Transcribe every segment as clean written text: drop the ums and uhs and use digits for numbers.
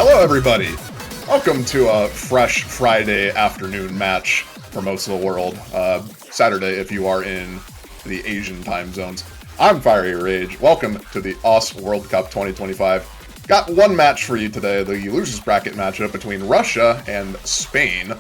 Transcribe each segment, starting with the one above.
Hello, everybody. Welcome to a fresh Friday afternoon match for most of the world. Saturday if you are in the Asian time zones. I'm Fiery Rage. Welcome to the US World Cup 2025. Got one match for you today, the losers bracket matchup between Russia and Spain.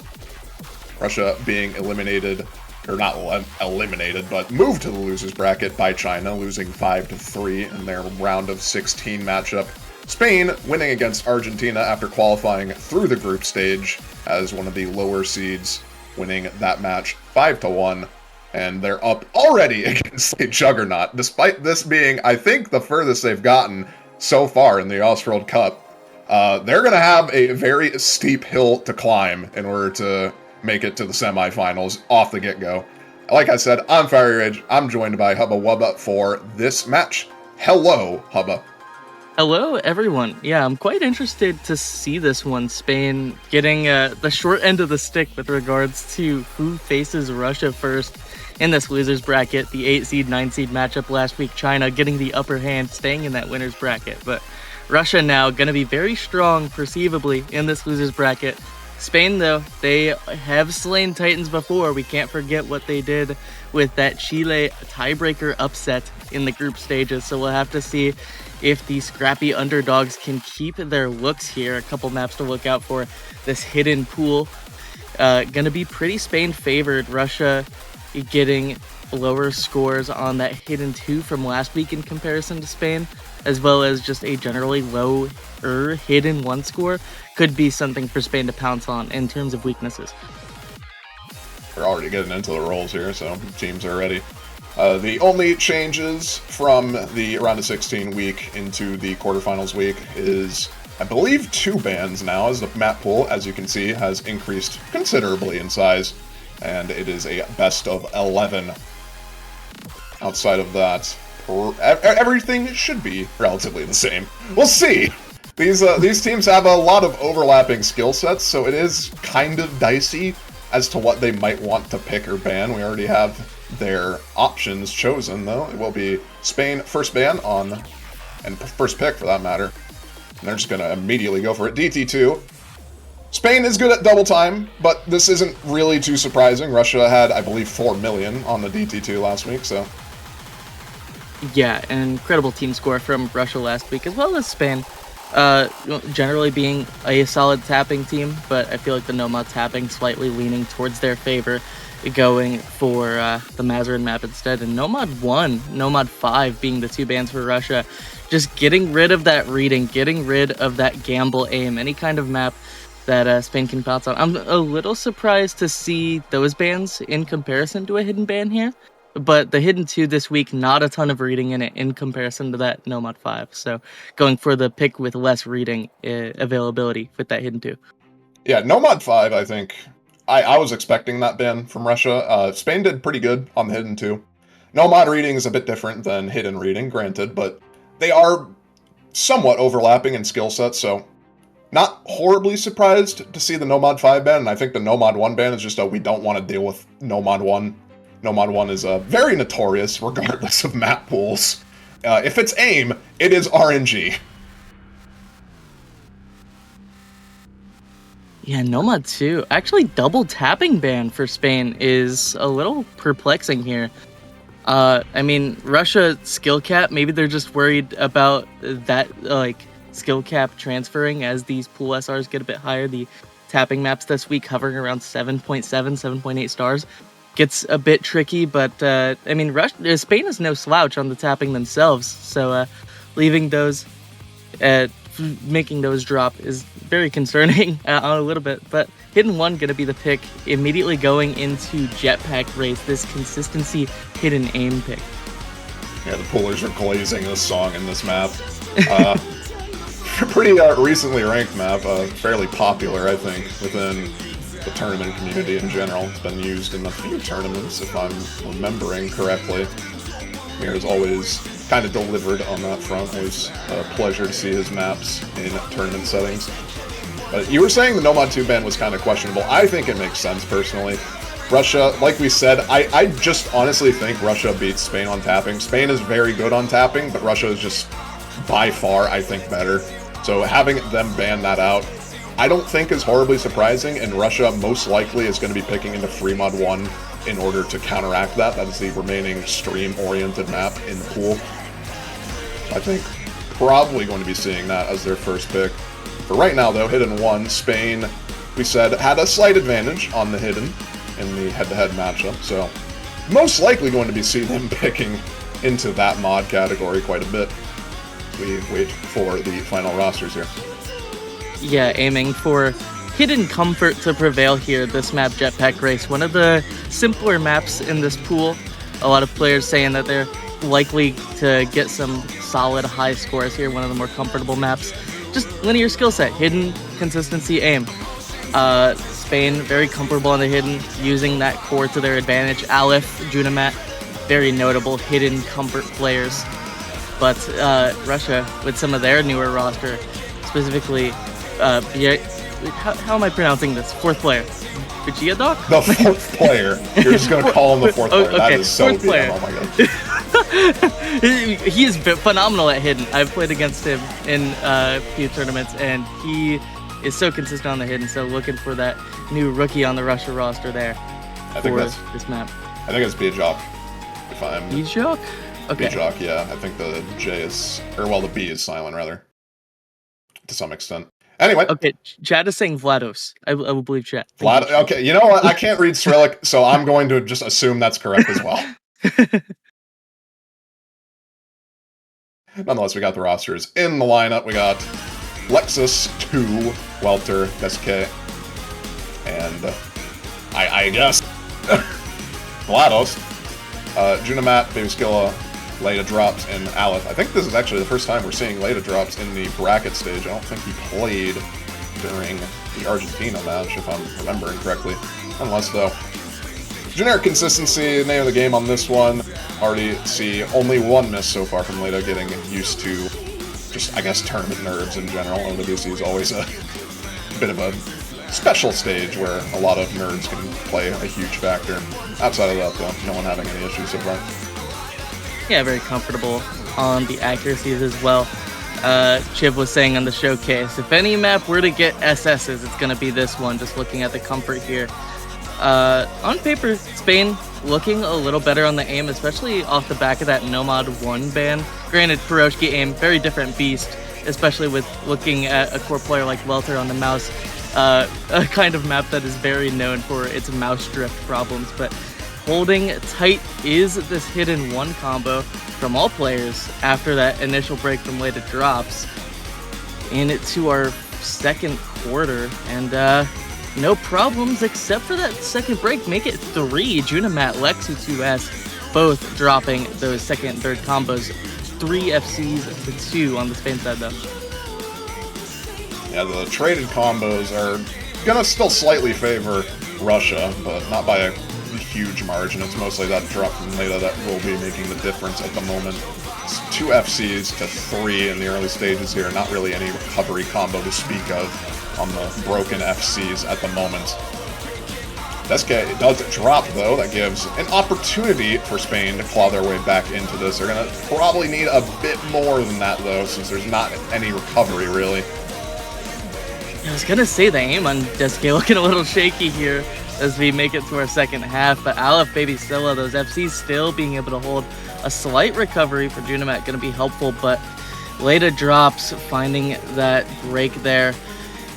Russia being eliminated, or not eliminated, but moved to the losers bracket by China, losing 5-3 in their round of 16 matchup. Spain winning against Argentina after qualifying through the group stage as one of the lower seeds, winning that match 5-1, and they're up already against a juggernaut, despite this being, I think, the furthest they've gotten so far in the US World Cup. They're going to have a very steep hill to climb in order to make it to the semifinals off the get-go. Like I said, I'm Fiery Rage. I'm joined by Hubba Wubba for this match. Hello, Hubba. Hello, everyone. Yeah, I'm quite interested to see this one. Spain getting the short end of the stick with regards to who faces Russia first in this losers bracket. The 8-seed, 9-seed matchup last week, China getting the upper hand, staying in that winners bracket. But Russia now going to be very strong, perceivably, in this losers bracket. Spain, though, they have slain Titans before. We can't forget what they did with that Chile tiebreaker upset in the group stages. So we'll have to see if the scrappy underdogs can keep their looks here. A couple maps to look out for. This hidden pool gonna be pretty Spain favored. Russia getting lower scores on that hidden 2 from last week in comparison to Spain, as well as just a generally lower hidden 1 score. Could be something for Spain to pounce on in terms of weaknesses. We're already getting into the rolls here, so teams are ready. The only changes from the round of 16 week into the quarterfinals week is, I believe, 2 bans now, as the map pool, as you can see, has increased considerably in size, and it is a best of 11. Outside of that, everything should be relatively the same. We'll see! These teams have a lot of overlapping skill sets, so it is kind of dicey as to what they might want to pick or ban. We already have their options chosen, though. It will be Spain first ban on, and first pick for that matter. And they're just going to immediately go for it. DT2. Spain is good at double time, but this isn't really too surprising. Russia had, I believe, 4 million on the DT2 last week, so. Yeah, an incredible team score from Russia last week, as well as Spain. Generally being a solid tapping team, but I feel like the Nomad tapping slightly leaning towards their favor, going for the Mazarin map instead. And Nomad 1, Nomad 5 being the 2 bans for Russia, just getting rid of that reading, getting rid of that gamble aim, any kind of map that Spain can pounce on. I'm a little surprised to see those bans in comparison to a hidden ban here. But the hidden 2 this week, not a ton of reading in it in comparison to that Nomad 5. So going for the pick with less reading availability with that hidden 2. Yeah, Nomad 5, I think. I was expecting that ban from Russia. Spain did pretty good on the hidden 2. Nomad reading is a bit different than hidden reading, granted, but they are somewhat overlapping in skill sets, so not horribly surprised to see the Nomad 5 ban, and I think the Nomad 1 ban is just we don't want to deal with Nomad 1. Nomad 1 is very notorious, regardless of map pools. If it's AIM, it is RNG. Yeah, Nomad 2. Actually, double tapping ban for Spain is a little perplexing here. I mean, Russia skill cap, maybe they're just worried about that, skill cap transferring as these pool SRs get a bit higher. The tapping maps this week hovering around 7.7, 7.8 stars. Gets a bit tricky, but I mean, Spain is no slouch on the tapping themselves, so leaving those, making those drop is very concerning a little bit. But hidden 1 gonna be the pick, immediately going into jetpack race, this consistency hidden aim pick. Yeah, the poolers are glazing this song in this map. Pretty recently ranked map, fairly popular, I think, within the tournament community in general. It's been used in a few tournaments, if I'm remembering correctly. Mir's always kind of delivered on that front. Always a pleasure to see his maps in tournament settings. But you were saying the Nomad 2 ban was kind of questionable. I think it makes sense, personally. Russia, like we said, I just honestly think Russia beats Spain on tapping. Spain is very good on tapping, but Russia is just by far, I think, better. So having them ban that out, I don't think is horribly surprising, and Russia most likely is going to be picking into Free Mod 1 in order to counteract that. That is the remaining stream-oriented map in the pool. I think probably going to be seeing that as their first pick. For right now, though, Hidden won. Spain, we said, had a slight advantage on the Hidden in the head-to-head matchup, so most likely going to be seeing them picking into that mod category quite a bit. We wait for the final rosters here. Yeah, aiming for Hidden Comfort to prevail here, this map, Jetpack Race. One of the simpler maps in this pool. A lot of players saying that they're likely to get some solid high scores here. One of the more comfortable maps. Just linear skill set, Hidden, consistency, aim. Spain, very comfortable on the Hidden, using that core to their advantage. Aleph, Junamat, very notable Hidden comfort players. But Russia, with some of their newer roster, specifically, how am I pronouncing this? Fourth player. Vigiadok? The fourth player. You're just going to call him the fourth player. Okay. That is so fourth player. Oh my god. He is phenomenal at Hidden. I've played against him in a few tournaments, and he is so consistent on the Hidden. So looking for that new rookie on the Russia roster there for this map. I think it's Bijok. If I'm Bijok? Okay. Bijok, yeah. I think the J is, or well, the B is silent rather, to some extent. Anyway. Okay, Chad is saying Vlados. I will believe Chad. Okay, you know what? I can't read Cyrillic, so I'm going to just assume that's correct as well. Nonetheless, we got the rosters. In the lineup, we got Lexus, 2, Welter, Deske, and I guess Vlados, Junamat, Babyskilla, Leda drops, and Aleph. I think this is actually the first time we're seeing Leda drops in the bracket stage. I don't think he played during the Argentina match, if I'm remembering correctly. Nonetheless, though, generic consistency, name of the game on this one. Already see only one miss so far from Leda, getting used to just, I guess, tournament nerves in general. OWC is always a bit of a special stage where a lot of nerds can play a huge factor. Outside of that, though, no one having any issues so far. Yeah, very comfortable on the accuracies as well. Chiv was saying on the showcase, if any map were to get SSs, it's going to be this one, just looking at the comfort here. On paper, Spain looking a little better on the aim, especially off the back of that Nomad 1 ban. Granted, Piroshki aim, very different beast, especially with looking at a core player like Welter on the mouse. A kind of map that is very known for its mouse drift problems, but holding tight is this Hidden 1 combo from all players after that initial break from Leda drops into our second quarter, and no problems except for that second break. Make it 3. Junamat, Lexi 2S both dropping those second and third combos. 3 FCs to 2 on the Spain side though. Yeah, the traded combos are gonna still slightly favor Russia, but not by a huge margin. It's mostly that drop from Leda that will be making the difference at the moment. It's 2 FCs to 3 in the early stages here. Not really any recovery combo to speak of on the broken FCs at the moment. Deske does drop, though. That gives an opportunity for Spain to claw their way back into this. They're going to probably need a bit more than that, though, since there's not any recovery, really. I was going to say the aim on Deske looking a little shaky here as we make it to our second half, but Aleph, Babyskilla, those FCs still being able to hold a slight recovery for Junamat, going to be helpful, but Leda drops, finding that break there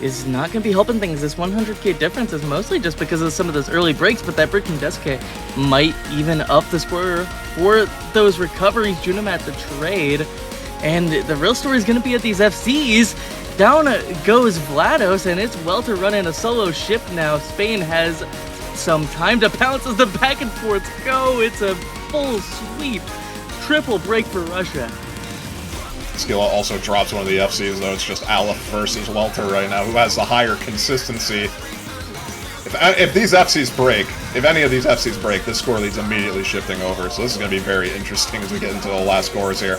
is not going to be helping things. This 100k difference is mostly just because of some of those early breaks, but that break from Deske might even up the score for those recoveries. Junamat the trade, and the real story is going to be at these FCs. Down goes Vlados, and it's Welter running a solo ship now. Spain has some time to pounce as the back and forths go. It's a full sweep. Triple break for Russia. Skilla also drops one of the FCs, though. It's just Aleph versus Welter right now, who has the higher consistency. If these FCs break, if any of these FCs break, this score lead's immediately shifting over. So this is going to be very interesting as we get into the last scores here.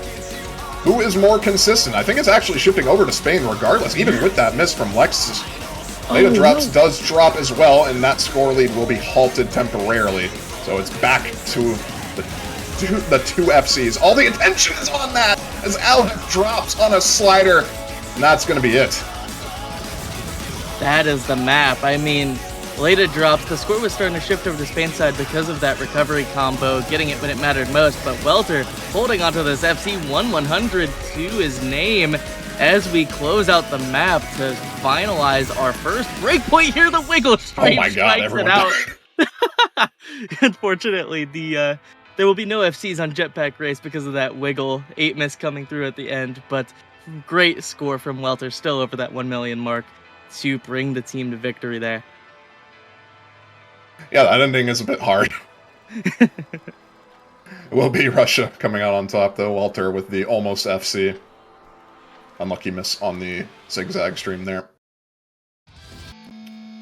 Who is more consistent? I think it's actually shifting over to Spain regardless, even with that miss from Lexus. Leda drops does drop as well, and that score lead will be halted temporarily. So it's back to the two FCs. All the attention is on that as Aleph drops on a slider. And that's going to be it. That is the map. I mean, Leda drops. The score was starting to shift over to Spain's side because of that recovery combo, getting it when it mattered most. But Welter holding onto this FC 1-100 to his name as we close out the map to finalize our first breakpoint here. The Wiggle straight strikes it out. Unfortunately, there will be no FCs on Jetpack Race because of that Wiggle 8 miss coming through at the end. But great score from Welter, still over that 1 million mark to bring the team to victory there. Yeah, that ending is a bit hard. It will be Russia coming out on top, though. Welter with the almost FC. Unlucky miss on the zigzag stream there.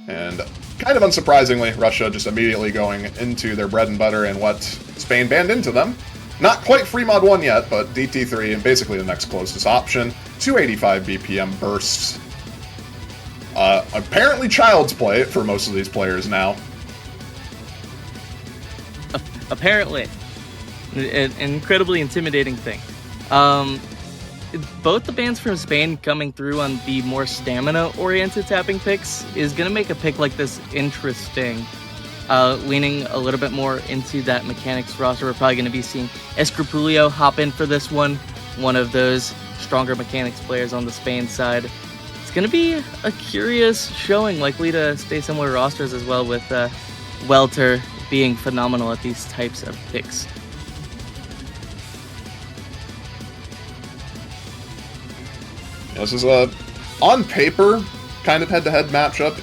And kind of unsurprisingly, Russia just immediately going into their bread and butter and what Spain banned into them. Not quite free mod 1 yet, but DT3 and basically the next closest option. 285 BPM bursts. Apparently child's play for most of these players now. Apparently. An incredibly intimidating thing. Both the bans from Spain coming through on the more stamina-oriented tapping picks is going to make a pick like this interesting. Leaning a little bit more into that mechanics roster, we're probably going to be seeing Escrupulio hop in for this one of those stronger mechanics players on the Spain side. It's going to be a curious showing, likely to stay similar rosters as well, with Welter being phenomenal at these types of picks. This is a, on paper, kind of head-to-head matchup,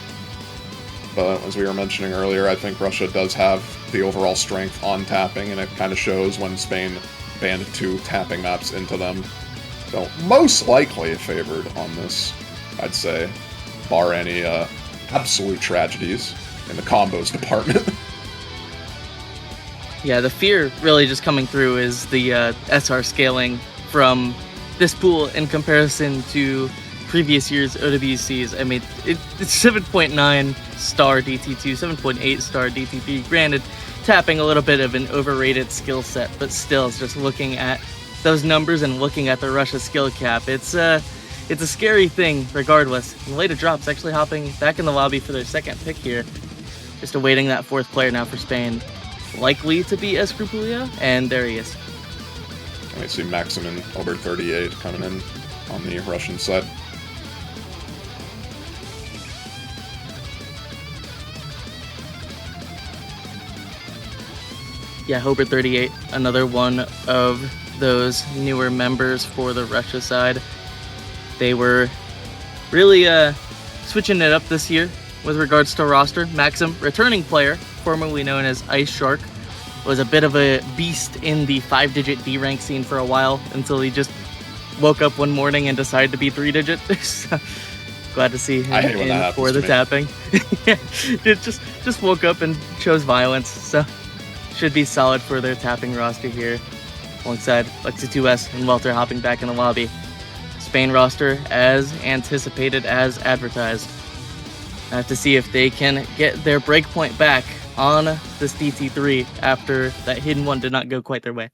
but as we were mentioning earlier, I think Russia does have the overall strength on tapping, and it kind of shows when Spain banned 2 tapping maps into them. So, most likely favored on this, I'd say, bar any absolute tragedies in the combos department. Yeah, the fear really just coming through is the SR scaling from this pool in comparison to previous year's OWCs. I mean, it's 7.9 star DT2, 7.8 star DT3. Granted, tapping a little bit of an overrated skill set, but still, it's just looking at those numbers and looking at the Russia skill cap. It's a scary thing regardless. And Leda drops actually hopping back in the lobby for their second pick here. Just awaiting that 4th player now for Spain. Likely to be Escrupulio, and there he is. And we see Maximin over 38 coming in on the Russian side. Yeah, Hobart 38, another one of those newer members for the Russia side. They were really switching it up this year with regards to roster. Maxim, returning player, formerly known as Ice Shark, was a bit of a beast in the 5-digit D rank scene for a while until he just woke up one morning and decided to be 3-digit. So, glad to see him in for the tapping. Yeah, just woke up and chose violence. So should be solid for their tapping roster here, alongside Lexi 2S and Welter hopping back in the lobby. Spain roster as anticipated, as advertised. I have to see if they can get their breakpoint back on this DT3 after that hidden one did not go quite their way.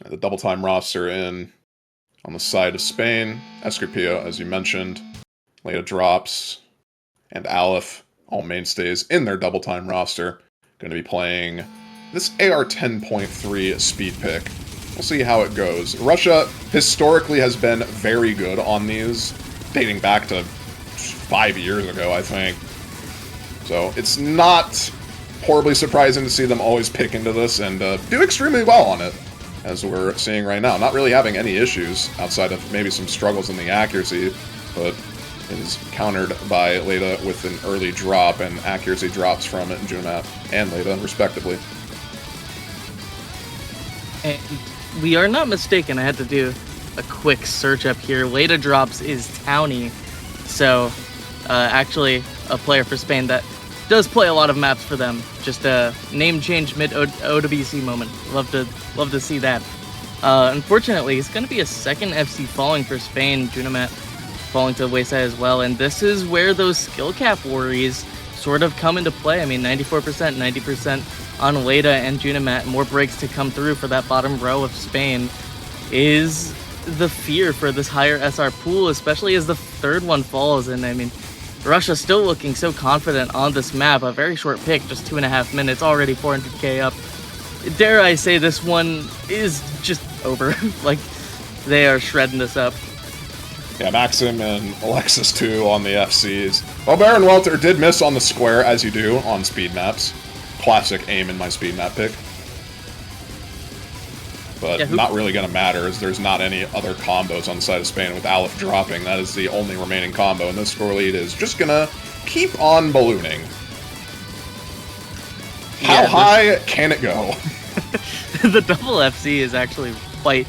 The double time roster in on the side of Spain. Escrupillo, as you mentioned, Leda drops, and Aleph, all mainstays in their double time roster, going to be playing this AR 10.3 speed pick. We'll see how it goes. Russia historically has been very good on these, dating back to 5 years ago, I think. So it's not horribly surprising to see them always pick into this and do extremely well on it, as we're seeing right now. Not really having any issues outside of maybe some struggles in the accuracy, but it is countered by Leda with an early drop, and accuracy drops from it, Junamat and Leda, respectively. And we are not mistaken, I had to do a quick search up here. Leda drops is Townie, so actually a player for Spain that does play a lot of maps for them. Just a name change mid OWC moment. Love to see that. Unfortunately, it's going to be a second FC falling for Spain. Junamat falling to the wayside as well, and this is where those skill cap worries sort of come into play. I mean, 94%, 90% on Leda and Junamat. More breaks to come through for that bottom row of Spain is the fear for this higher SR pool, especially as the third one falls. And I mean, Russia still looking so confident on this map. A very short pick, just 2.5 minutes, already 400k up. Dare I say this one is just over. Like, they are shredding this up. Yeah, Maxim and Alexis too on the FCs. Well, Baron Welter did miss on the square, as you do on speed maps. Classic aim in my speed map pick. But yeah, not really going to matter, as there's not any other combos on the side of Spain with Aleph dropping. That is the only remaining combo, and this score lead is just going to keep on ballooning. How high can it go? The double FC is actually quite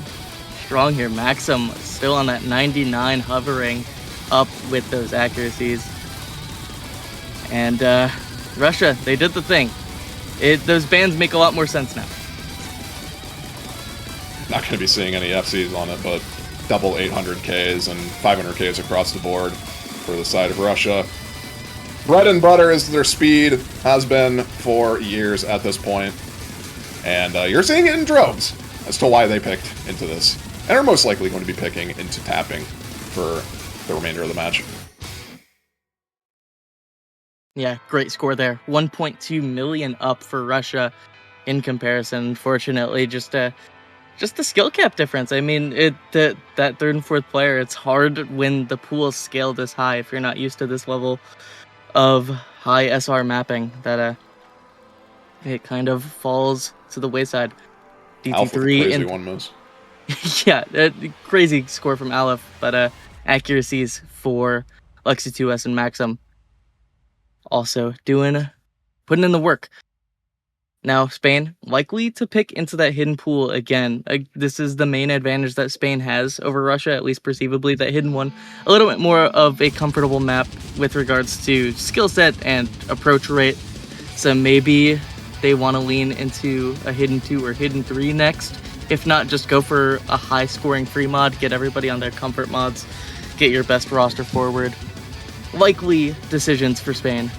strong here. Maxim still on that 99, hovering up with those accuracies. And Russia, they did the thing. Those bans make a lot more sense now. Not going to be seeing any FCs on it, but double 800Ks and 500Ks across the board for the side of Russia. Bread and butter is their speed, has been for years at this point. And you're seeing it in droves as to why they picked into this. And are most likely going to be picking into tapping for the remainder of the match. Yeah, great score there. 1.2 million up for Russia in comparison. Unfortunately, just the skill cap difference. I mean, that third and fourth player, it's hard when the pool is scaled this high if you're not used to this level of high SR mapping, that it kind of falls to the wayside. DT3 crazy one moves. Yeah, crazy score from Aleph, but accuracies for Lexi2S and Maxim also putting in the work. Now, Spain likely to pick into that hidden pool again. This is the main advantage that Spain has over Russia, at least perceivably, that hidden one. A little bit more of a comfortable map with regards to skill set and approach rate. So maybe they want to lean into a hidden 2 or hidden 3 next. If not, just go for a high scoring free mod, get everybody on their comfort mods, get your best roster forward. Likely decisions for Spain.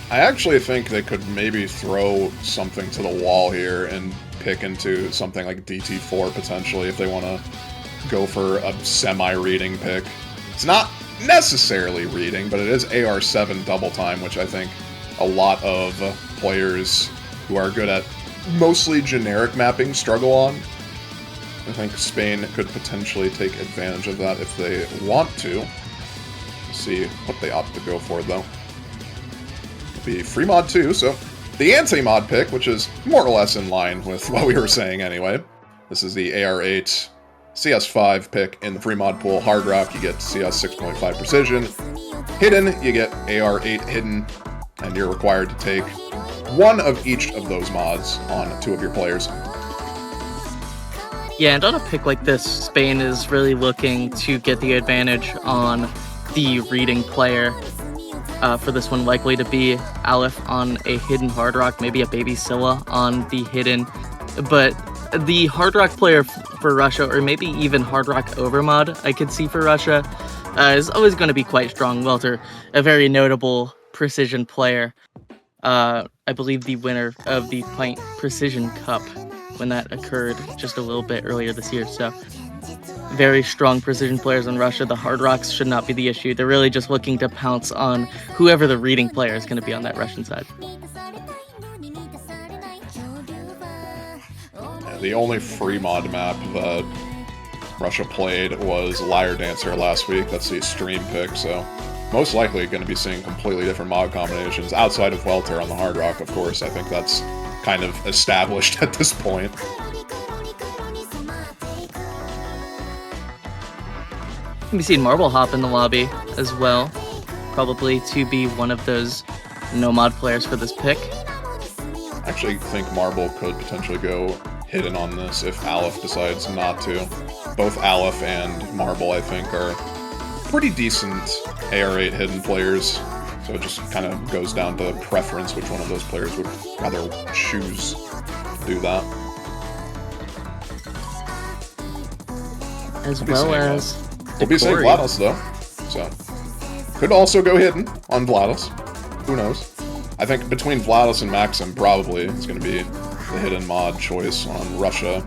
I actually think they could maybe throw something to the wall here and pick into something like DT4 potentially if they want to go for a semi-reading pick. It's not necessarily reading, but it is AR7 double time, which I think a lot of players who are good at mostly generic mapping struggle on. I think Spain could potentially take advantage of that if they want to. We'll see what they opt to go for, though. Be free mod 2, so the anti-mod pick, which is more or less in line with what we were saying anyway. This is the AR8 CS5 pick in the free mod pool. Hard Rock, you get CS 6.5 precision. Hidden, you get AR8 hidden, and you're required to take one of each of those mods on 2 of your players. Yeah, and on a pick like this, Spain is really looking to get the advantage on the reading player. For this one, likely to be Aleph on a hidden Hard Rock, maybe a Baby Scylla on the hidden. But the Hard Rock player for Russia, or maybe even Hard Rock Overmod I could see for Russia, is always going to be quite strong. Welter, a very notable precision player. I believe the winner of the Pint Precision Cup when that occurred just a little bit earlier this year. So very strong precision players in Russia. The Hard Rocks should not be the issue. They're really just looking to pounce on whoever the reading player is going to be on that Russian side. Yeah, the only free mod map that Russia played was Liar Dancer last week. That's the stream pick, so most likely going to be seeing completely different mod combinations outside of Welter on the Hard Rock, of course. I think that's kind of established at this point. Can be seen Marble Hop in the lobby as well, probably to be one of those no-mod players for this pick. I actually think Marble could potentially go hidden on this if Aleph decides not to. Both Aleph and Marble, I think, are pretty decent AR8 hidden players, so it just kind of goes down to preference which one of those players would rather choose to do that. As well as we'll be saying GLaDOS, though, so could also go hidden on GLaDOS. Who knows? I think between GLaDOS and Maxim, probably it's going to be the hidden mod choice on Russia.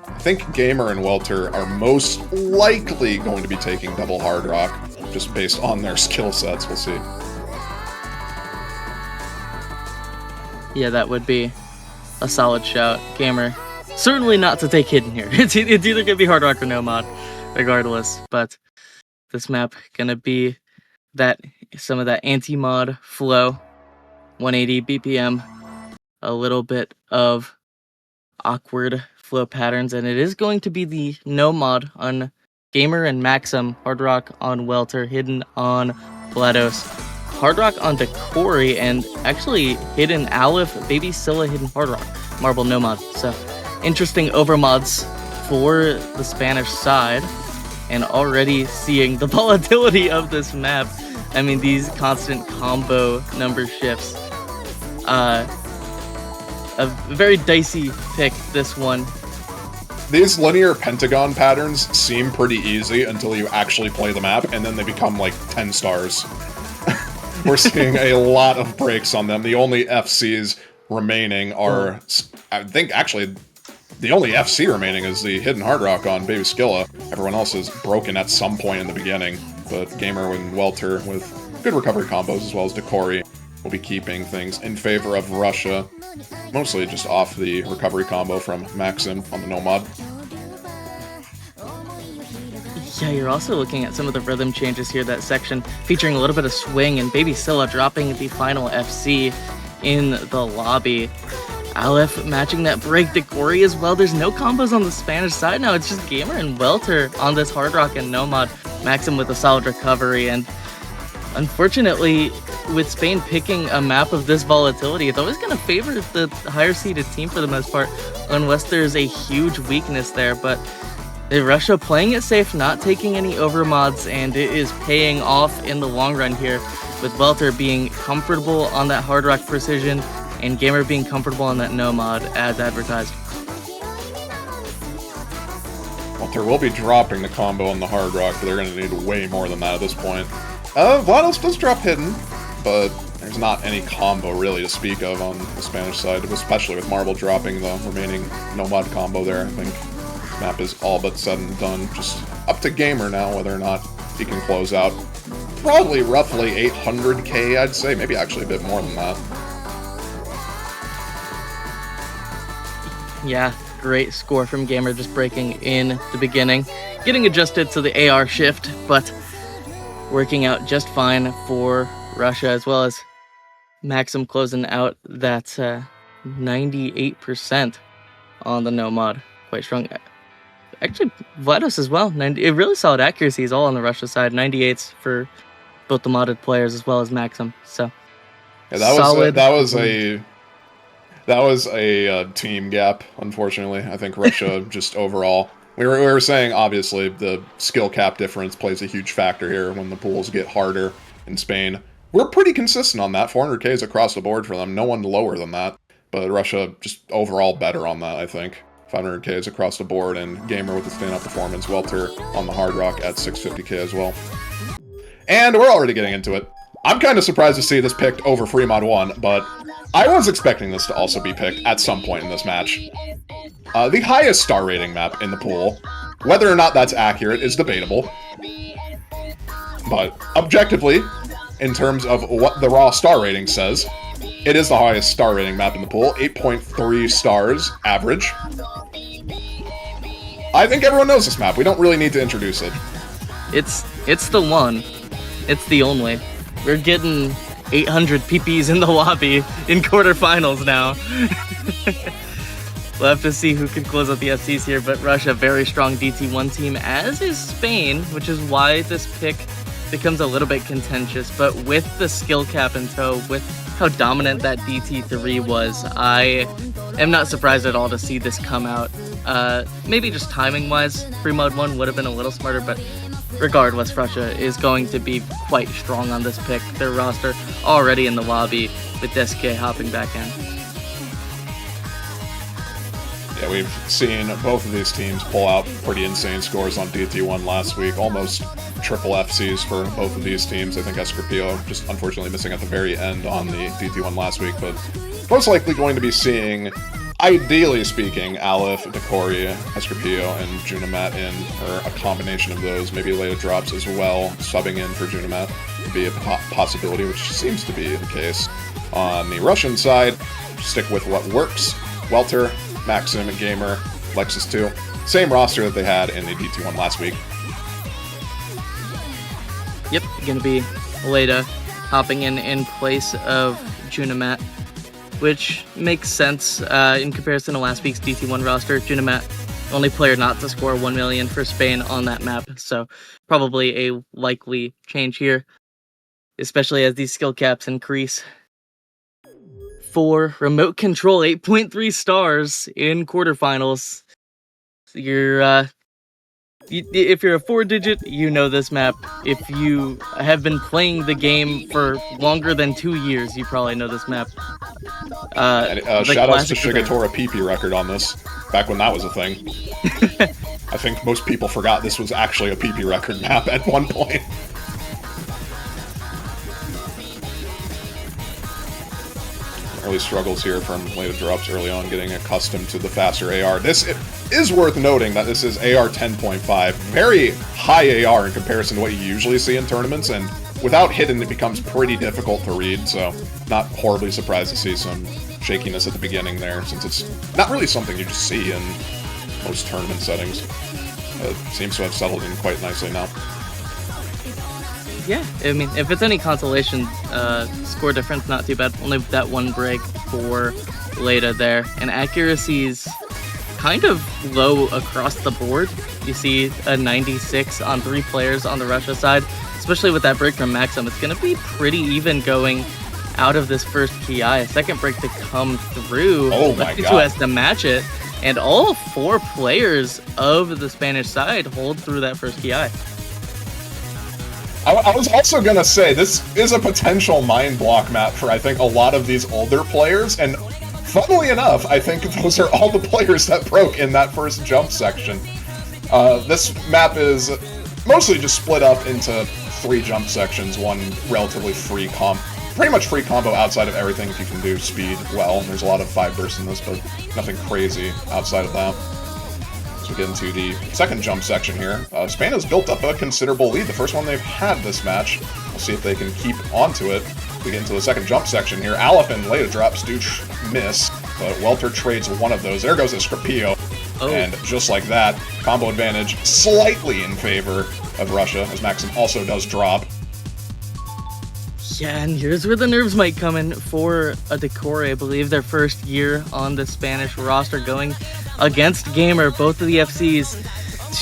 I think Gamer and Welter are most likely going to be taking double Hard Rock, just based on their skill sets. We'll see. Yeah, that would be a solid shout. Gamer, certainly not to take hidden here. It's either gonna be Hard Rock or no mod, regardless. But this map gonna be some of that anti-mod flow, 180 BPM, a little bit of awkward flow patterns, and it is going to be the no mod on Gamer and Maxim, Hard Rock on Welter, hidden on GLaDOS, Hard Rock on Decory, and actually hidden Aleph, Baby Scylla, hidden Hard Rock, Marble no mod. So interesting overmods for the Spanish side, and already seeing the volatility of this map. I mean, these constant combo number shifts. A very dicey pick, this one. These linear pentagon patterns seem pretty easy until you actually play the map, and then they become like 10 stars. We're seeing a lot of breaks on them. The only FCs remaining are, I think actually, the only FC remaining is the hidden Hard Rock on Baby Scylla. Everyone else is broken at some point in the beginning, but Gamer and Welter with good recovery combos, as well as Decory, will be keeping things in favor of Russia, mostly just off the recovery combo from Maxim on the no mod. Yeah, you're also looking at some of the rhythm changes here, that section featuring a little bit of swing, and Baby Scylla dropping the final FC in the lobby. Aleph matching that break, Decory as well. There's no combos on the Spanish side now, it's just Gamer and Welter on this Hard Rock and no mod. Maxim with a solid recovery, and unfortunately, with Spain picking a map of this volatility, it's always going to favor the higher seeded team for the most part, unless there's a huge weakness there. But Russia playing it safe, not taking any overmods, and it is paying off in the long run here, with Welter being comfortable on that Hard Rock precision, and Gamer being comfortable on that no mod as advertised. Welter will be dropping the combo on the Hard Rock, but they're going to need way more than that at this point. GLaDOS does drop hidden, but there's not any combo really to speak of on the Spanish side, especially with Marble dropping the remaining no-mod combo there. I think this map is all but said and done. Just up to Gamer now, whether or not he can close out. Probably roughly 800k, I'd say. Maybe actually a bit more than that. Yeah, great score from Gamer, just breaking in the beginning. Getting adjusted to the AR shift, but working out just fine for Russia, as well as Maxim closing out that 98% on the no mod. Quite strong. Actually, GLaDOS as well. Really solid accuracies all on the Russia side. 98s for both the modded players as well as Maxim. So yeah, that was a team gap, unfortunately. I think Russia just overall. We were saying, obviously, the skill cap difference plays a huge factor here when the pools get harder in Spain. We're pretty consistent on that. 400Ks across the board for them. No one lower than that. But Russia just overall better on that, I think. 500Ks across the board, and Gamer with the stand-up performance. Welter on the Hard Rock at 650k as well. And we're already getting into it. I'm kind of surprised to see this picked over Fremod 1, but I was expecting this to also be picked at some point in this match. The highest star rating map in the pool. Whether or not that's accurate is debatable. But objectively, in terms of what the raw star rating says, it is the highest star rating map in the pool. 8.3 stars average. I think everyone knows this map. We don't really need to introduce it. It's the one. It's the only. We're getting 800 PPs in the lobby in quarterfinals now. We'll have to see who can close out the FCs here, but Russia, very strong DT1 team, as is Spain, which is why this pick becomes a little bit contentious. But with the skill cap in tow, with how dominant that DT3 was, I am not surprised at all to see this come out. Maybe just timing-wise, Fremod 1 would have been a little smarter, but regardless, Russia is going to be quite strong on this pick. Their roster already in the lobby with SK hopping back in. Yeah, we've seen both of these teams pull out pretty insane scores on DT1 last week. Almost triple FCs for both of these teams. I think Escarpio just unfortunately missing at the very end on the DT1 last week, but most likely going to be seeing Ideally speaking, Aleph, Decoria, Escarpio, and Junamat in, or a combination of those, maybe later drops as well, subbing in for Junamat would be a possibility, which seems to be the case. On the Russian side, stick with what works. Welter, Maxim, Gamer, Lexus 2. Same roster that they had in the DT1 last week. Yep, gonna be Leda hopping in place of Junamat, which makes sense in comparison to last week's DT1 roster. Junamat, only player not to score 1 million for Spain on that map, so probably a likely change here, especially as these skill caps increase. For Remote Control, 8.3 stars in quarterfinals. If you're a 4-digit, you know this map. If you have been playing the game for longer than 2 years, you probably know this map. Shout outs to Shigetora PP record on this, back when that was a thing. I think most people forgot this was actually a PP record map at one point. Early struggles here from later drops early on, getting accustomed to the faster AR. This is worth noting that this is AR 10.5, very high AR in comparison to what you usually see in tournaments, and without hidden it becomes pretty difficult to read, so not horribly surprised to see some shakiness at the beginning there, since it's not really something you just see in most tournament settings. It seems to have settled in quite nicely now. Yeah, I mean, if it's any consolation, score difference not too bad. Only that one break for Leda there. And accuracy's kind of low across the board. You see a 96 on 3 players on the Russia side, especially with that break from Maxim. It's going to be pretty even going out of this first KI. A second break to come through. Oh my God. Who has to match it. And all 4 players of the Spanish side hold through that first KI. I was also gonna say, this is a potential mind block map for, I think, a lot of these older players, and funnily enough, I think those are all the players that broke in that first jump section. This map is mostly just split up into 3 jump sections, one relatively free pretty much free combo outside of everything if you can do speed well. There's a lot of 5 bursts in this, but nothing crazy outside of that. We get into the second jump section here. Spain has built up a considerable lead, the first one they've had this match. We'll see if they can keep onto it. We get into the second jump section here. Aleph and Leda drops do miss, but Welter trades one of those. There goes Escarpio. Oh. And just like that, combo advantage slightly in favor of Russia, as Maxim also does drop. Yeah, and here's where the nerves might come in for a Decore, I believe, their first year on the Spanish roster, going against Gamer. Both of the FCs,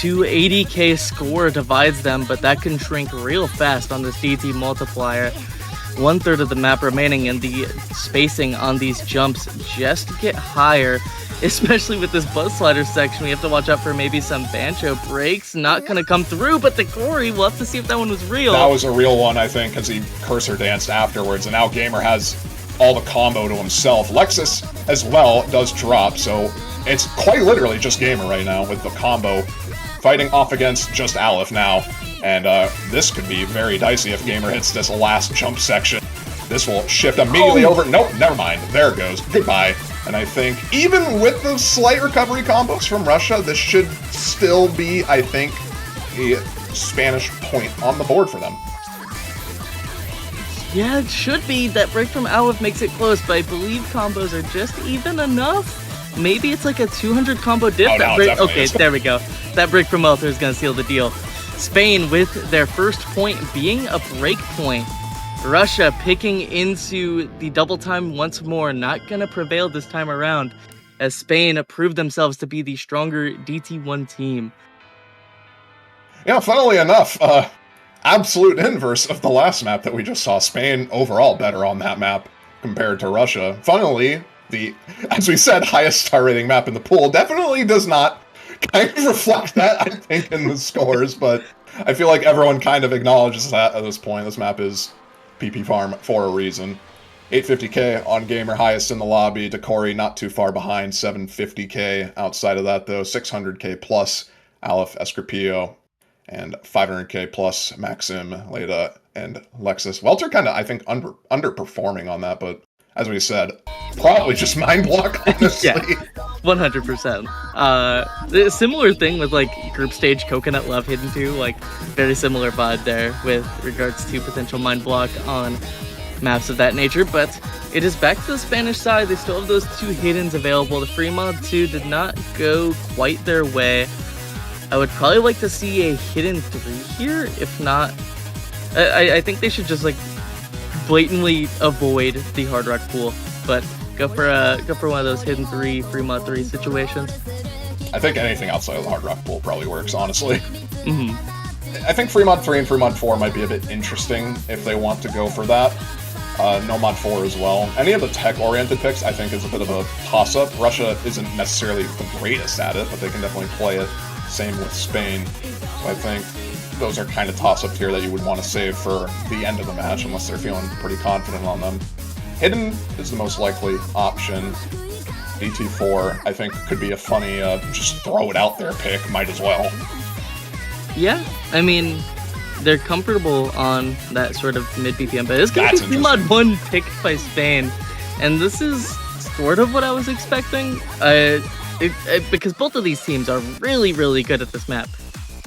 280k score divides them, but that can shrink real fast on this DT multiplier. 1/3 of the map remaining, and the spacing on these jumps just get higher, especially with this buzz slider section. We have to watch out for maybe some Bancho breaks. Not gonna come through, but Decore, we'll have to see if that one was real. That was a real one, I think, because he cursor danced afterwards, and now Gamer has all the combo to himself. Lexus as well does drop, so it's quite literally just Gamer right now with the combo fighting off against just Aleph now. And this could be very dicey if Gamer hits this last jump section. This will shift immediately over. Nope, never mind. There it goes. Goodbye. And I think even with the slight recovery combos from Russia, this should still be, I think, a Spanish point on the board for them. Yeah, it should be. That break from Aleph makes it close, but I believe combos are just even enough. Maybe it's like a 200 combo diff. Oh, no, it okay, is. There we go. That break from Welter is going to seal the deal. Spain with their first point being a break point. Russia picking into the double time once more, not going to prevail this time around, as Spain proved themselves to be the stronger DT1 team. Yeah, funnily enough, absolute inverse of the last map that we just saw. Spain overall better on that map compared to Russia. Funnily, the, as we said, highest star rating map in the pool definitely does not kind of reflect that, I think, in the scores, but I feel like everyone kind of acknowledges that at this point. This map is PP Farm for a reason. 850k on Gamer, highest in the lobby. Decore not too far behind, 750k. Outside of that, though, 600k plus Aleph, Escarpio, and 500k plus Maxim, Leda, and Lexus. Welter kind of, I think, underperforming on that, but as we said, probably just mind block, honestly. Yeah, 100%. A similar thing with like group stage Coconut Love Hidden 2, like very similar vibe there with regards to potential mind block on maps of that nature, but it is back to the Spanish side. They still have those 2 hiddens available. The free mod 2 did not go quite their way. I would probably like to see a hidden 3 here, if not, I think they should just like blatantly avoid the Hard Rock pool, but go for one of those hidden 3, free mod 3 situations. I think anything outside of the Hard Rock pool probably works, honestly. Mm-hmm. I think free mod 3 and free mod 4 might be a bit interesting if they want to go for that. No mod 4 as well. Any of the tech-oriented picks, I think, is a bit of a toss-up. Russia isn't necessarily the greatest at it, but they can definitely play it. Same with Spain. So I think those are kind of toss-ups here that you would want to save for the end of the match, unless they're feeling pretty confident on them. Hidden is the most likely option. DT4, I think, could be a funny, just throw it out there pick, might as well. Yeah, I mean, they're comfortable on that sort of mid BPM, but it's going to be free mod 1 picked by Spain, and this is sort of what I was expecting, because both of these teams are really, really good at this map.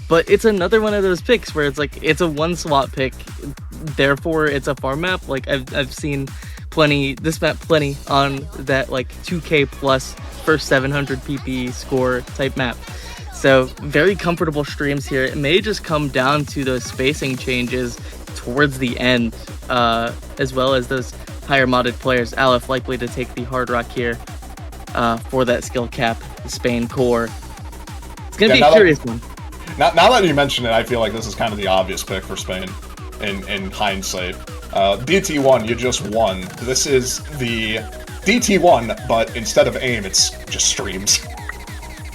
But it's another one of those picks where it's like, it's a one swap pick, therefore it's a farm map. Like, I've seen this map plenty on that, like, 2k plus first 700 PP score type map. So, very comfortable streams here. It may just come down to those spacing changes towards the end, as well as those higher modded players. Aleph likely to take the Hard Rock here for that skill cap, the Spain core. It's going to be a curious one. Now that you mention it, I feel like this is kind of the obvious pick for Spain in hindsight. DT1, you just won. This is the DT1, but instead of aim, it's just streams.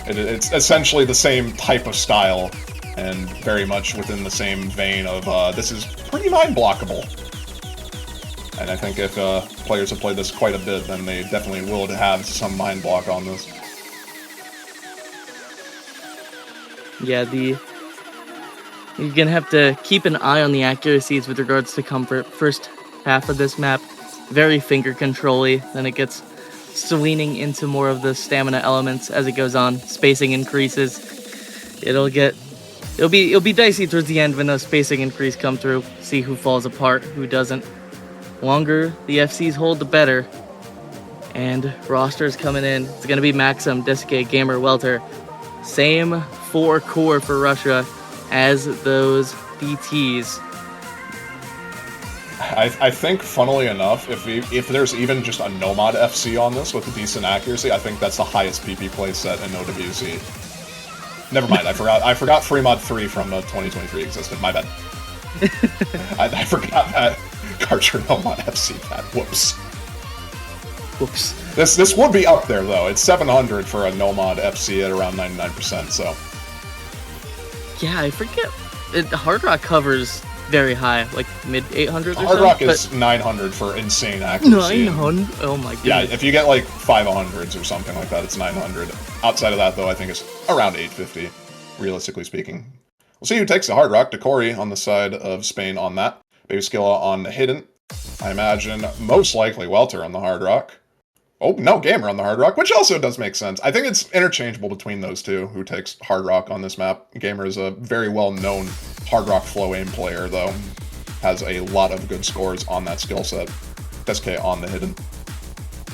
It's essentially the same type of style, and very much within the same vein of this is pretty mind blockable. And I think if players have played this quite a bit, then they definitely will have some mind block on this. Yeah, you're gonna have to keep an eye on the accuracies with regards to comfort. First half of this map, very finger control-y, then it gets leaning into more of the stamina elements as it goes on. Spacing increases. It'll be dicey towards the end when those spacing increase come through. See who falls apart, who doesn't. Longer the FCs hold, the better. And rosters coming in. It's gonna be Maxim, Desuke, Gamer, Welter. Same 4 core for Russia as those BTs. I think, funnily enough, if there's even just a Nomad FC on this with a decent accuracy, I think that's the highest PP play set in OWC. Never mind, I forgot free mod 3 from 2023 existed, my bad. I forgot that Karcher Nomad FC had, whoops. This would be up there, though. It's 700 for a Nomad FC at around 99%, so... Yeah, I forget. Hard Rock covers very high, like mid 800s or so. Hard Rock is 900 for insane accuracy. 900? Oh my god. Yeah, if you get like 500s or something like that, it's 900. Outside of that, though, I think it's around 850, realistically speaking. We'll see who takes the Hard Rock. Decory on the side of Spain on that. Baby Skilla on the Hidden. I imagine most likely Welter on the Hard Rock. Oh, no, Gamer on the Hard Rock, which also does make sense. I think it's interchangeable between those two, who takes Hard Rock on this map. Gamer is a very well-known Hard Rock flow aim player, though. Has a lot of good scores on that skill set. SK on the Hidden.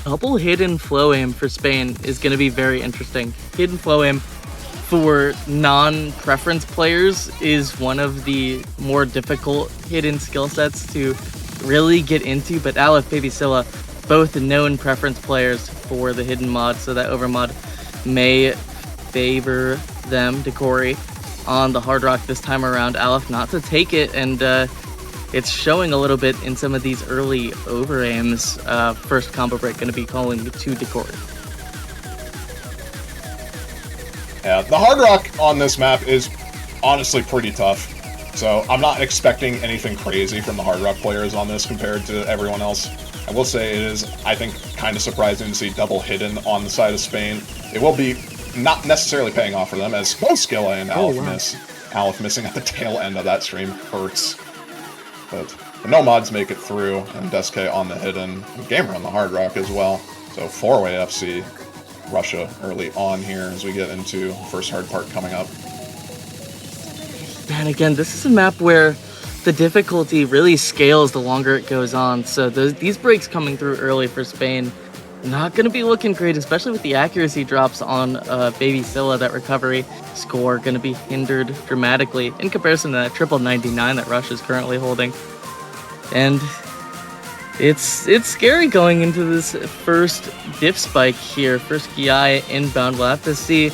Double Hidden flow aim for Spain is going to be very interesting. Hidden flow aim for non-preference players is one of the more difficult hidden skill sets to really get into, but Aleph, Baby Scylla, both known preference players for the hidden mod, so that overmod may favor them. Decory on the Hard Rock this time around. Aleph not to take it, and it's showing a little bit in some of these early over aims. First combo break going to be calling to Decory. Yeah, the Hard Rock on this map is honestly pretty tough, so I'm not expecting anything crazy from the Hard Rock players on this compared to everyone else. I will say it is, I think, kind of surprising to see double Hidden on the side of Spain. It will be not necessarily paying off for them, as both Skilla and Aleph miss. Aleph missing at the tail end of that stream hurts. But the Nomads make it through, and Deske on the hidden, and Gamer on the Hard Rock as well. So 4-way FC, Russia early on here as we get into the first hard part coming up. And again, this is a map where the difficulty really scales the longer it goes on. So these breaks coming through early for Spain, not going to be looking great, especially with the accuracy drops on Baby Scylla. That recovery score going to be hindered dramatically in comparison to that triple 99 that Russia's currently holding. And it's scary going into this first diff spike here. First Gi inbound. We'll have to see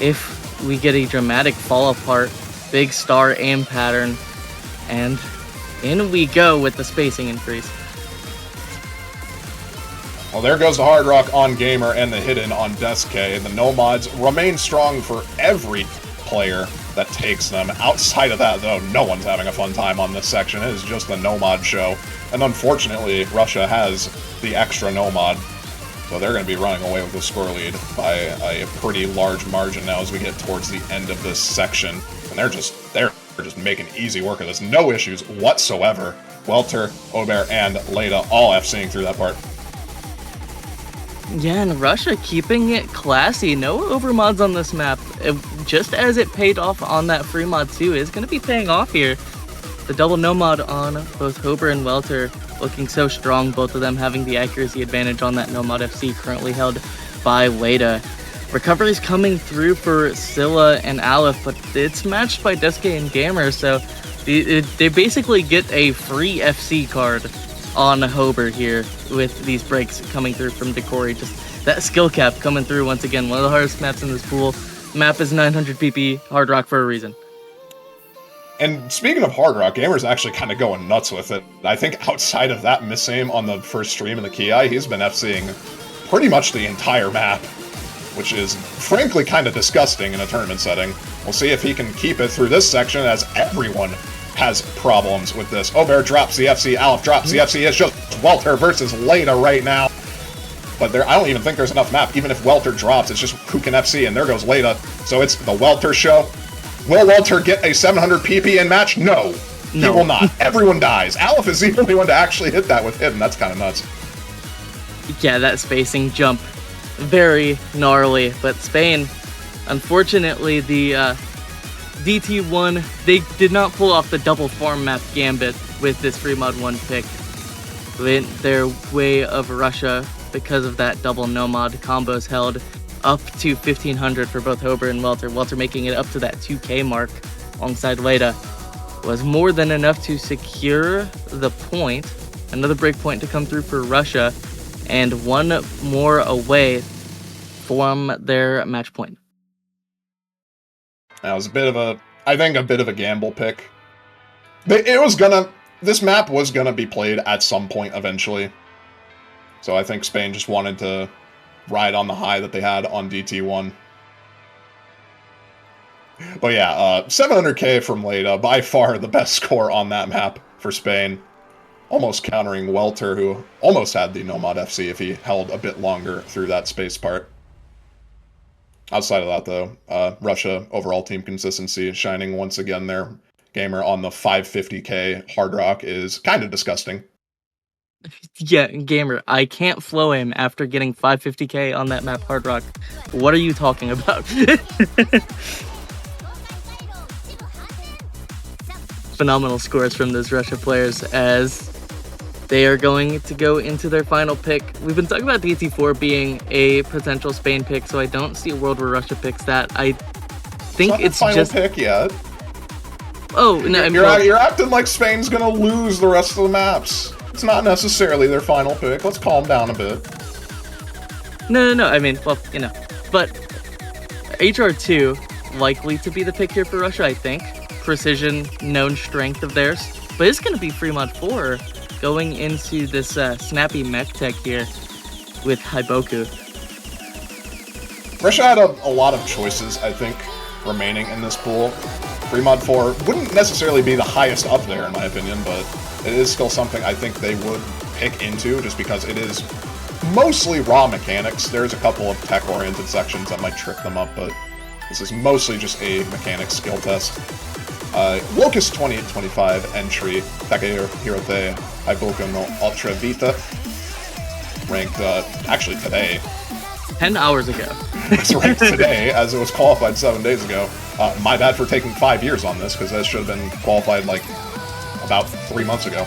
if we get a dramatic fall apart. Big star aim pattern. And in we go with the spacing increase. Well, there goes the Hard Rock on Gamer and the hidden on Deske. The Nomads remain strong for every player that takes them. Outside of that, though, no one's having a fun time on this section. It is just the Nomad show. And unfortunately, Russia has the extra Nomad. So they're going to be running away with the score lead by a pretty large margin now as we get towards the end of this section. And they're just making easy work of this. No issues whatsoever. Welter, Ober, and Leda all FCing through that part. Yeah, and Russia keeping it classy. No overmods on this map. Just as it paid off on that free mod 2, is going to be paying off here. The double no mod on both Hober and Welter looking so strong, both of them having the accuracy advantage on that no mod FC currently held by Leda. Recoveries coming through for Scylla and Aleph, but it's matched by Deske and Gamer, so they basically get a free FC card on Hober here with these breaks coming through from Decory. Just that skill cap coming through once again. One of the hardest maps in this pool. Map is 900 PP, Hard Rock for a reason. And speaking of Hard Rock, Gamer's actually kind of going nuts with it. I think outside of that miss aim on the first stream in the Ki, he's been FCing pretty much the entire map, which is frankly kind of disgusting in a tournament setting. We'll see if he can keep it through this section, as everyone has problems with this. Ober drops the FC, Aleph drops the FC. It's just Welter versus Leda right now. But I don't even think there's enough map. Even if Welter drops, it's just who can FC, and there goes Leda. So it's the Welter show. Will Welter get a 700 PP in match? No. He will not. Everyone dies. Aleph is the only one to actually hit that with hidden. That's kind of nuts. Yeah, that spacing jump. Very gnarly. But Spain, unfortunately, the DT1, they did not pull off the double farm map gambit with this free mod 1 pick. Went their way of Russia because of that double no-mod. Combos held up to 1500 for both Hober and Welter. Welter making it up to that 2k mark alongside Leda. Was more than enough to secure the point. Another break point to come through for Russia, and one more away from their match point. That was I think a bit of a gamble pick. This map was gonna be played at some point eventually. So I think Spain just wanted to ride on the high that they had on DT1. But yeah, 700k from Leda, by far the best score on that map for Spain. Almost countering Welter, who almost had the Nomad FC if he held a bit longer through that space part. Outside of that, though, Russia overall team consistency shining once again there. Gamer on the 550k Hard Rock is kind of disgusting. Yeah, Gamer, I can't flow him after getting 550k on that map Hard Rock. What are you talking about? Phenomenal scores from those Russia players as they are going to go into their final pick. We've been talking about DT4 being a potential Spain pick, so I don't see a world where Russia picks that. I think it's final just pick yet. Oh no! You're acting like Spain's gonna lose the rest of the maps. It's not necessarily their final pick. Let's calm down a bit. No. I mean, well, you know, but HR2 likely to be the pick here for Russia. I think precision, known strength of theirs, but it's gonna be free mod 4 going into this snappy mech tech here with Haiboku. Russia had a lot of choices, I think, remaining in this pool. Free mod 4 wouldn't necessarily be the highest up there, in my opinion, but it is still something I think they would pick into, just because it is mostly raw mechanics. There's a couple of tech-oriented sections that might trip them up, but this is mostly just a mechanics skill test. Locust 2025 entry, Takehirote Aiboku no Ultra Vita, ranked actually today. 10 hours ago. It's ranked today, as it was qualified 7 days ago. My bad for taking 5 years on this, because that should have been qualified like about 3 months ago.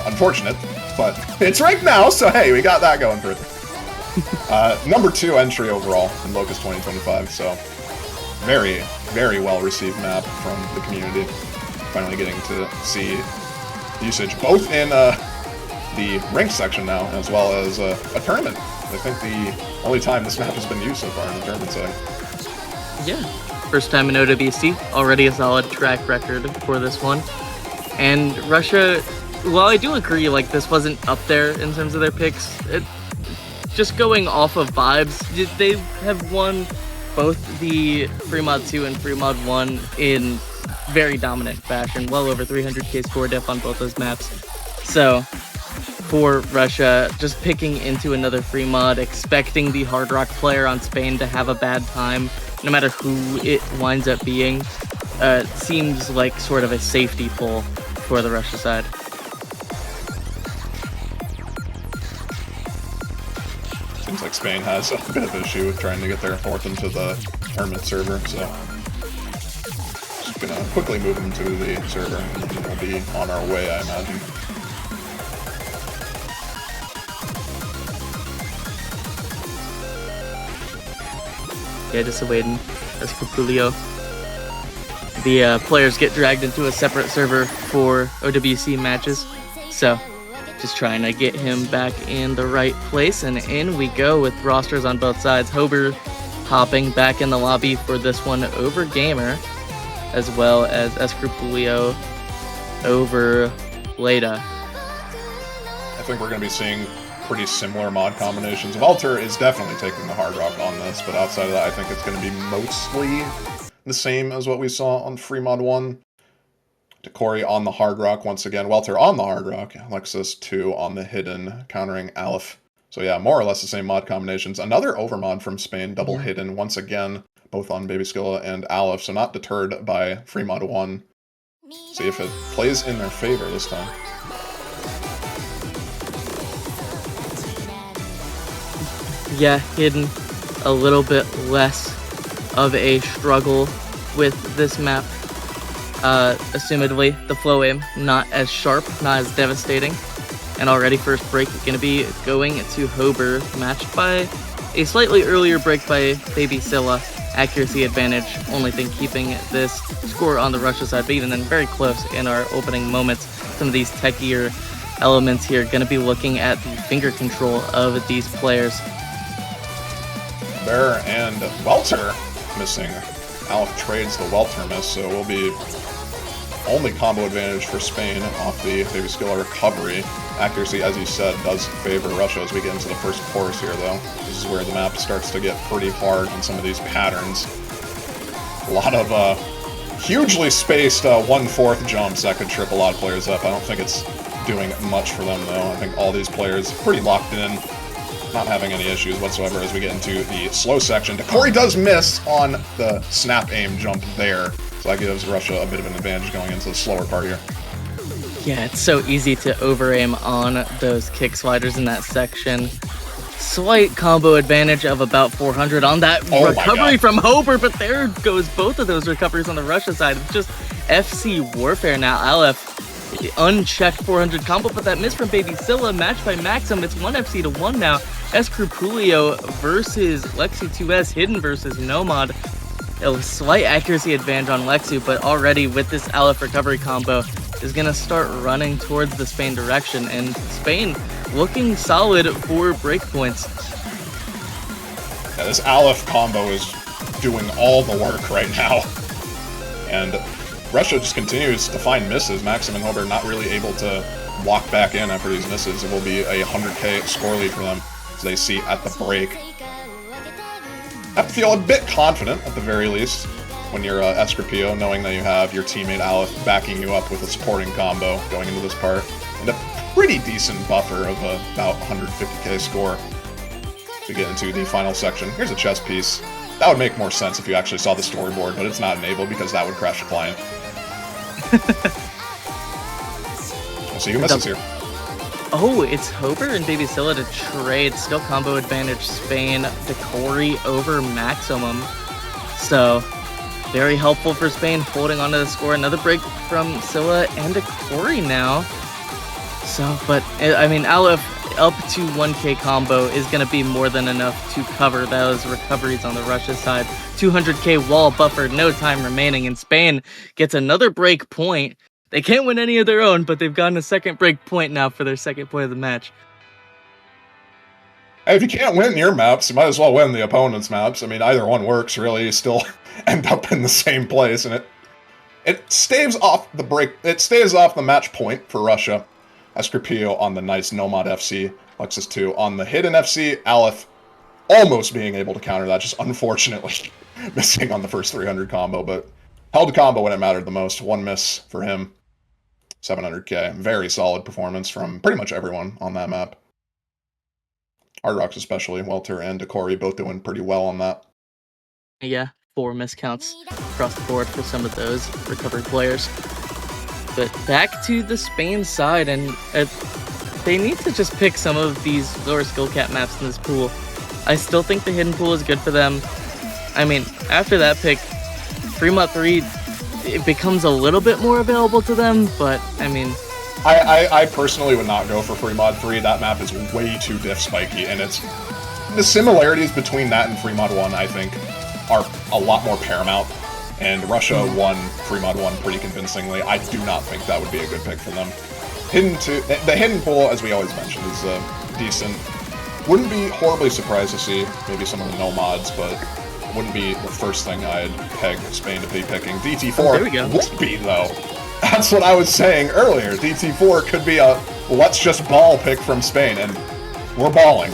Unfortunate, but it's ranked now, so hey, we got that going for it. Number 2 entry overall in Locust 2025, so very, very well received map from the community. Finally getting to see usage both in the ranked section now, as well as a tournament. I think the only time this map has been used so far in the tournament side. Yeah, first time in OWC, already a solid track record for this one. And Russia, while I do agree, like, this wasn't up there in terms of their picks, just going off of vibes, they have won both the Free Mod 2 and Free Mod 1 in very dominant fashion, well over 300k score diff on both those maps. So for Russia, just picking into another free mod, expecting the Hard Rock player on Spain to have a bad time, no matter who it winds up being, seems like sort of a safety pull for the Russia side. Seems like Spain has a bit of an issue with trying to get their fourth into the tournament server, so just gonna quickly move them to the server and we'll be on our way, I imagine. Yeah, just waiting as Capulio. The players get dragged into a separate server for OWC matches, so just trying to get him back in the right place, and in we go with rosters on both sides. Hober hopping back in the lobby for this one over Gamer, as well as Escrupulio over Leda. I think we're going to be seeing pretty similar mod combinations. Welter is definitely taking the Hard Rock on this, but outside of that, I think it's going to be mostly the same as what we saw on Free Mod 1. Decory on the Hard Rock once again. Welter on the Hard Rock. Lexus 2 on the Hidden, countering Aleph. So yeah, more or less the same mod combinations. Another overmod from Spain, double Hidden once again, both on Babyskilla and Aleph, so not deterred by Free Mod 1. See if it plays in their favor this time. Yeah, Hidden a little bit less of a struggle with this map. Assumedly, the flow aim not as sharp, not as devastating. And already first break going to be going to Hober, matched by a slightly earlier break by Babyskilla. Accuracy advantage, only thing keeping this score on the Russia side, but even then very close in our opening moments. Some of these techier elements here going to be looking at the finger control of these players. Bear and Welter missing. Aleph trades the Welter miss, so we'll be only combo advantage for Spain off the Babyskilla recovery. Accuracy, as you said, does favor Russia as we get into the first chorus here, though. This is where the map starts to get pretty hard on some of these patterns. A lot of hugely spaced 1/4 jumps that could trip a lot of players up. I don't think it's doing much for them, though. I think all these players pretty locked in, not having any issues whatsoever as we get into the slow section. Decory does miss on the snap aim jump there, so that gives Russia a bit of an advantage going into the slower part here. Yeah, it's so easy to over-aim on those kick sliders in that section. Slight combo advantage of about 400 on that recovery from Hober, but there goes both of those recoveries on the Russia side. It's just FC warfare now. Aleph, unchecked 400 combo, but that miss from Babyskilla matched by Maxim. It's 1 FC to 1 now. Escrupulio versus Lexu 2S, Hidden versus Nomad. A slight accuracy advantage on Lexu, but already with this Aleph recovery combo is going to start running towards the Spain direction, and Spain looking solid for breakpoints. Yeah, this Aleph combo is doing all the work right now, and Russia just continues to find misses. Maxim and Hober not really able to walk back in after these misses. It will be a 100k score lead for them, as they see at the break. Have to feel a bit confident, at the very least, when you're Escrupio, knowing that you have your teammate Aleph backing you up with a supporting combo going into this part, and a pretty decent buffer of about 150k score to get into the final section. Here's a chess piece. That would make more sense if you actually saw the storyboard, but it's not enabled because that would crash the client. We'll see who misses here. Oh, it's Hober and Baby Scylla to trade. Still combo advantage Spain. Decory over Maximum. So, very helpful for Spain, holding onto the score. Another break from Scylla and Decory now. So, but, I mean, Aleph up to 1k combo is going to be more than enough to cover those recoveries on the Russia side. 200k wall buffer, no time remaining, and Spain gets another break point. They can't win any of their own, but they've gotten a second break point now for their second point of the match. Hey, if you can't win your maps, you might as well win the opponent's maps. I mean, either one works, really. You still end up in the same place, and it staves off the break. It staves off the match point for Russia. Escrepio on the nice Nomad FC, Lexus 2 on the hidden FC, Aleph almost being able to counter that, just unfortunately missing on the first 300 combo, but held the combo when it mattered the most. One miss for him. 700k. Very solid performance from pretty much everyone on that map. Hard Rocks especially, Welter and Decory both doing pretty well on that. Yeah, 4 miscounts across the board for some of those recovery players. But back to the Spain side, and they need to just pick some of these lower skill cap maps in this pool. I still think the hidden pool is good for them. I mean, after that pick, Fremont 3, it becomes a little bit more available to them, but I mean... I personally would not go for Fremont 3. That map is way too diff spiky, and it's... The similarities between that and Fremont 1, I think, are a lot more paramount, and Russia won Fremont 1 pretty convincingly. I do not think that would be a good pick for them. The hidden pool, as we always mention, is decent. Wouldn't be horribly surprised to see maybe some of the nomads, but wouldn't be the first thing I'd peg Spain to be picking. DT4 there we go. would be, though. That's what I was saying earlier. DT4 could be a let's just ball pick from Spain, and we're balling.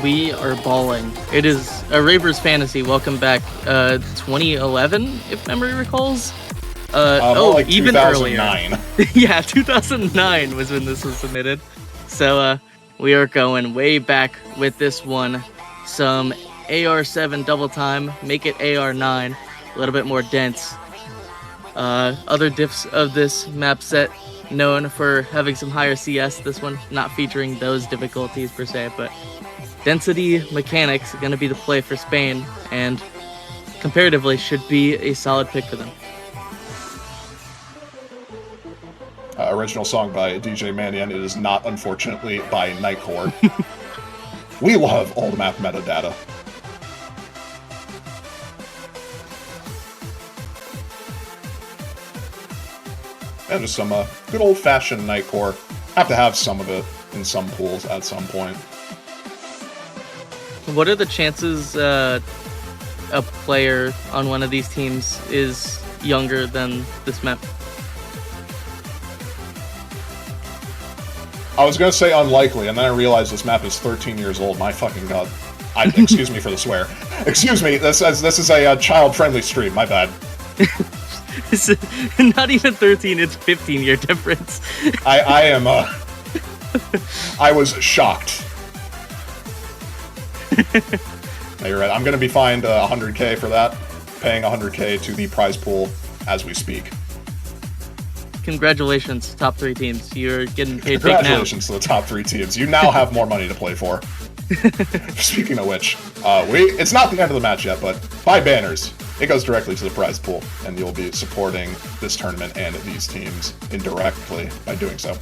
We are balling. It is a Raver's Fantasy. Welcome back. 2011, if memory recalls. Like even 2009. earlier. Yeah, 2009 was when this was submitted. So we are going way back with this one. Some AR7 double time, make it AR9, a little bit more dense. Other diffs of this map set, known for having some higher CS. This one not featuring those difficulties per se, but density mechanics are going to be the play for Spain, and comparatively should be a solid pick for them. Original song by DJ Manian. It is not, unfortunately, by Nightcore. We love all the map metadata. And just some good old-fashioned Nightcore. Have to have some of it in some pools at some point. What are the chances a player on one of these teams is younger than this map? I was gonna say unlikely, and then I realized this map is 13 years old. My fucking god. Excuse me for the swear. Excuse me, this is a child-friendly stream, my bad. It's not even 13, it's 15-year difference. I am, I was shocked. No, you're right. I'm gonna be fined 100k for that, paying 100k to the prize pool as we speak. Congratulations, top 3 teams. You're getting paid big now. Congratulations to the top 3 teams. You now have more money to play for. Speaking of which, it's not the end of the match yet, but buy banners. It goes directly to the prize pool, and you'll be supporting this tournament and these teams indirectly by doing so.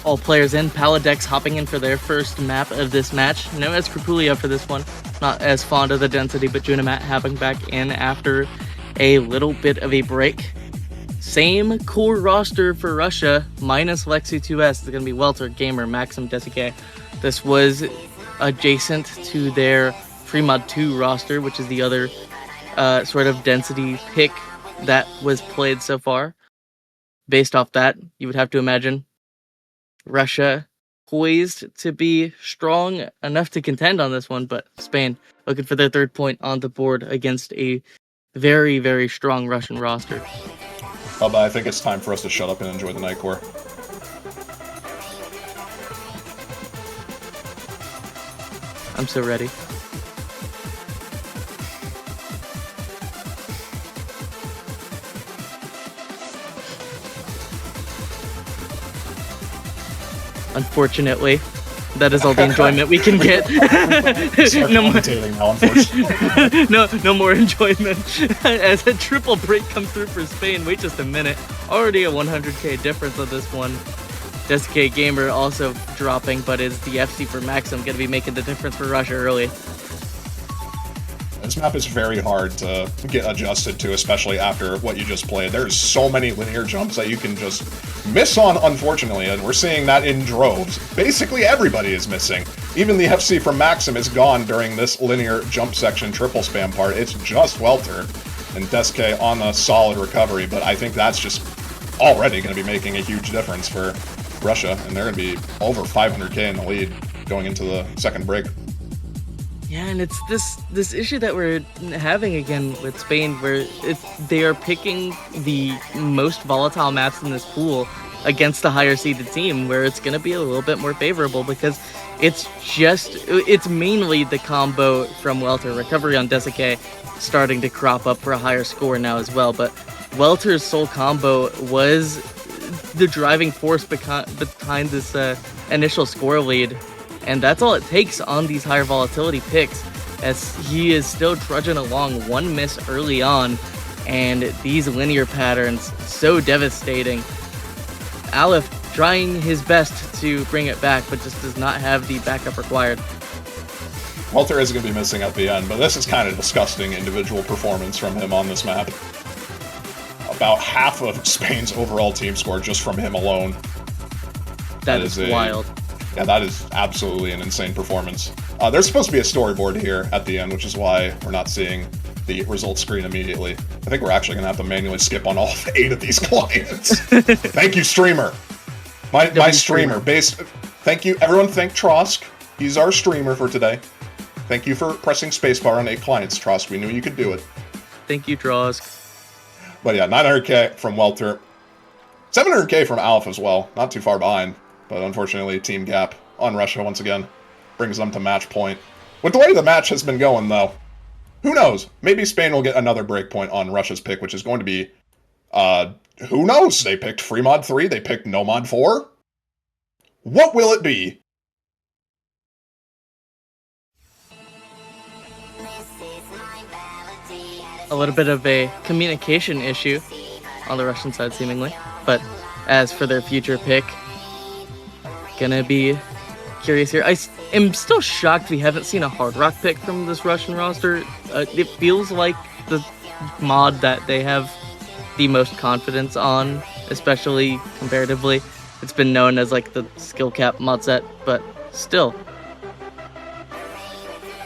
All players in, Paladex hopping in for their first map of this match. No Escrapulia for this one. Not as fond of the density, but Junamat hopping back in after a little bit of a break. Same core roster for Russia, minus Lexi 2S. It's going to be Welter, Gamer, Maxim, Desike. This was adjacent to their Fremod 2 roster, which is the other sort of density pick that was played so far. Based off that, you would have to imagine Russia poised to be strong enough to contend on this one, but Spain looking for their 3rd point on the board against a very, very strong Russian roster. But I think it's time for us to shut up and enjoy the Nightcore. I'm so ready. Unfortunately, that is all the enjoyment we can get. No more enjoyment. As a triple break comes through for Spain. Wait just a minute. Already a 100k difference on this one. Desuke Gamer also dropping, but is the FC for Maxim going to be making the difference for Russia early? This map is very hard to get adjusted to, especially after what you just played. There's so many linear jumps that you can just miss on, unfortunately, and we're seeing that in droves. Basically everybody is missing. Even the FC from Maxim is gone during this linear jump section triple spam part. It's just Welter and Desuke on a solid recovery, but I think that's just already going to be making a huge difference for Russia, and they're going to be over 500k in the lead going into the second break. Yeah, and it's this issue that we're having again with Spain, where they are picking the most volatile maps in this pool against the higher seeded team, where it's going to be a little bit more favorable because it's mainly the combo from Welter. Recovery on Desuke starting to crop up for a higher score now as well, but Welter's sole combo was the driving force behind this initial score lead. And that's all it takes on these higher volatility picks, as he is still trudging along, one miss early on, and these linear patterns so devastating. Aleph trying his best to bring it back, but just does not have the backup required. Welter is going to be missing at the end, but this is kind of disgusting individual performance from him on this map. About half of Spain's overall team score just from him alone. That is wild. Yeah, that is absolutely an insane performance. There's supposed to be a storyboard here at the end, which is why we're not seeing the results screen immediately. I think we're actually going to have to manually skip on all 8 of these clients. Thank you, streamer. My streamer. Thank you. Everyone thank Trosk. He's our streamer for today. Thank you for pressing spacebar on 8 clients, Trosk. We knew you could do it. Thank you, Trosk. But yeah, 900k from Welter. 700k from Aleph as well. Not too far behind. But unfortunately, team gap on Russia once again brings them to match point. With the way the match has been going, though, who knows? Maybe Spain will get another break point on Russia's pick, which is going to be, who knows? They picked free mod 3, they picked no mod 4. What will it be? A little bit of a communication issue on the Russian side, seemingly. But as for their future pick, gonna be curious here. I am still shocked we haven't seen a Hard Rock pick from this Russian roster. It feels like the mod that they have the most confidence on, especially comparatively. It's been known as like the skill cap mod set, but still.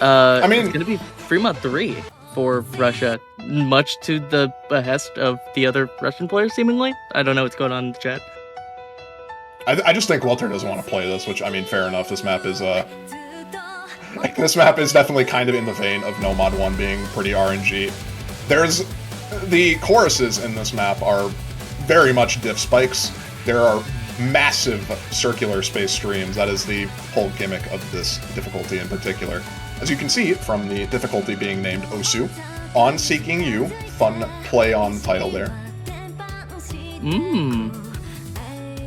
I mean, it's gonna be free mod 3 for Russia, much to the behest of the other Russian players, seemingly. I don't know what's going on in the chat. I just think Welter doesn't want to play this, which, I mean, fair enough. This map is this map is definitely kind of in the vein of No Mod 1 being pretty RNG. There's the choruses in this map are very much diff spikes. There are massive circular space streams. That is the whole gimmick of this difficulty in particular. As you can see from the difficulty being named Osu on Seeking You, fun play on title there.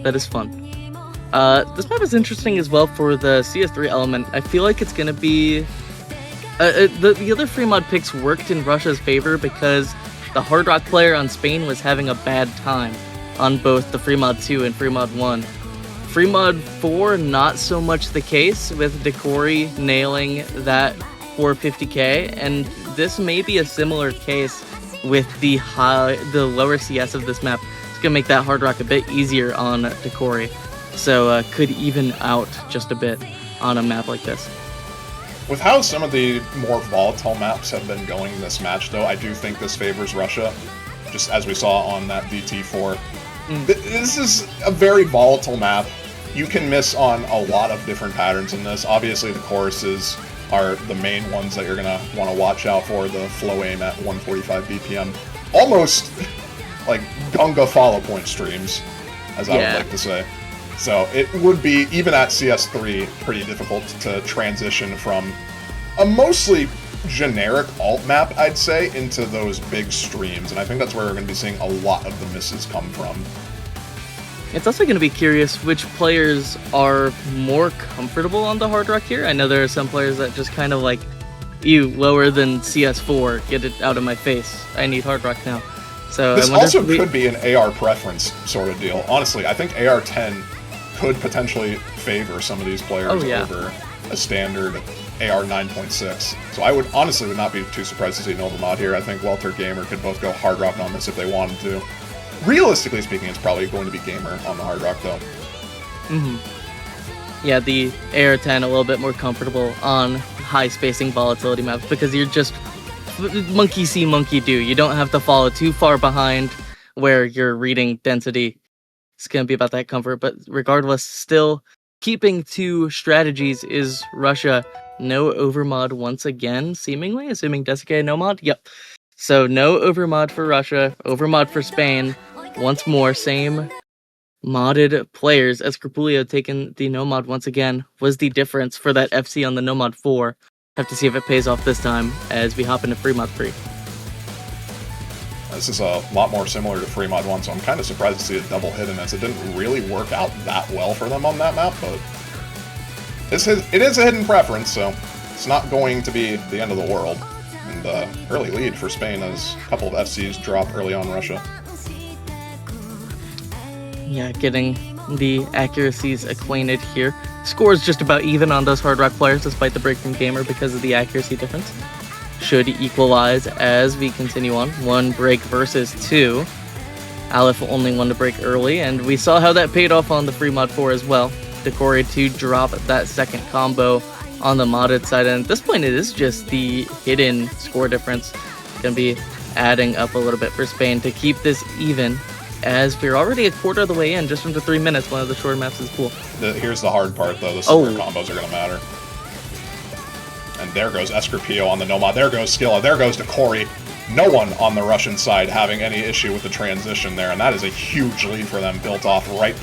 That is fun. This map is interesting as well for the CS3 element. I feel like it's going to be... the other free mod picks worked in Russia's favor because the Hard Rock player on Spain was having a bad time on both the free mod 2 and free mod 1. Free mod 4, not so much the case, with Decory nailing that 450k, and this may be a similar case with the lower CS of this map. It's going to make that Hard Rock a bit easier on Decory. So could even out just a bit on a map like this. With how some of the more volatile maps have been going in this match, though, I do think this favors Russia, just as we saw on that VT4. This is a very volatile map. You can miss on a lot of different patterns in this. Obviously, the choruses are the main ones that you're going to want to watch out for. The flow aim at 145 BPM. Almost like Gunga follow point streams, as I would like to say. So it would be, even at CS3, pretty difficult to transition from a mostly generic alt map, I'd say, into those big streams. And I think that's where we're going to be seeing a lot of the misses come from. It's also going to be curious which players are more comfortable on the Hard Rock here. I know there are some players that just kind of like, you, lower than CS4, get it out of my face. I need Hard Rock now. So this also could be an AR preference sort of deal. Honestly, I think AR10 could potentially favor some of these players over a standard AR 9.6. So I would not be too surprised to see Nova Mod here. I think Welter Gamer could both go Hard Rock on this if they wanted to. Realistically speaking, it's probably going to be Gamer on the Hard Rock, though. Yeah, the AR-10 a little bit more comfortable on high spacing volatility maps because you're just monkey see, monkey do. You don't have to follow too far behind where you're reading density. It's going to be about that comfort, but regardless, still keeping to strategies is Russia. No overmod once again, seemingly, assuming Desike no mod. Yep. So no overmod for Russia, overmod for Spain. Once more, same modded players as Crapulio taking the no mod once again was the difference for that FC on the no mod 4. Have to see if it pays off this time as we hop into free mod 3. This is a lot more similar to free mod 1, so I'm kind of surprised to see a double hit in this. It didn't really work out that well for them on that map, but it is a hidden preference, so it's not going to be the end of the world. And early lead for Spain as a couple of FCs drop early on Russia. Yeah, getting the accuracies acquainted here. Scores just about even on those Hard Rock players despite the break from Gamer because of the accuracy difference. Should equalize as we continue on. 1 break versus 2. Aleph only 1 to break early, and we saw how that paid off on the free mod 4 as well. Decore to drop that second combo on the modded side, and at this point it is just the hidden score difference. Gonna be adding up a little bit for Spain to keep this even, as we're already a quarter of the way in, just under 3 minutes. One of the shorter maps is cool. Here's the hard part, though. This is where combos are going to matter. And there goes Escarpio on the Nomad. There goes Skilla. There goes Decore. No one on the Russian side having any issue with the transition there, and that is a huge lead for them, built off right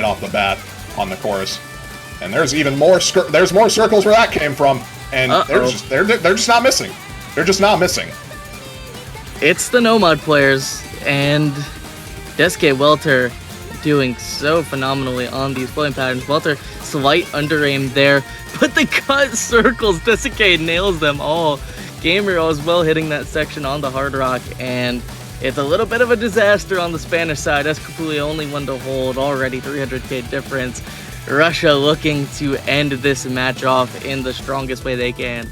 off the bat on the chorus. And there's even more. There's more circles where that came from, and they're just not missing. They're just not missing. It's the Nomad players and Desike Welter doing so phenomenally on these flowing patterns. Welter, slight under aim there, but the cut circles, Desike nails them all. Gamer as well hitting that section on the Hard Rock, and it's a little bit of a disaster on the Spanish side. Escapuli only 1 to hold, already 300k difference. Russia looking to end this match off in the strongest way they can.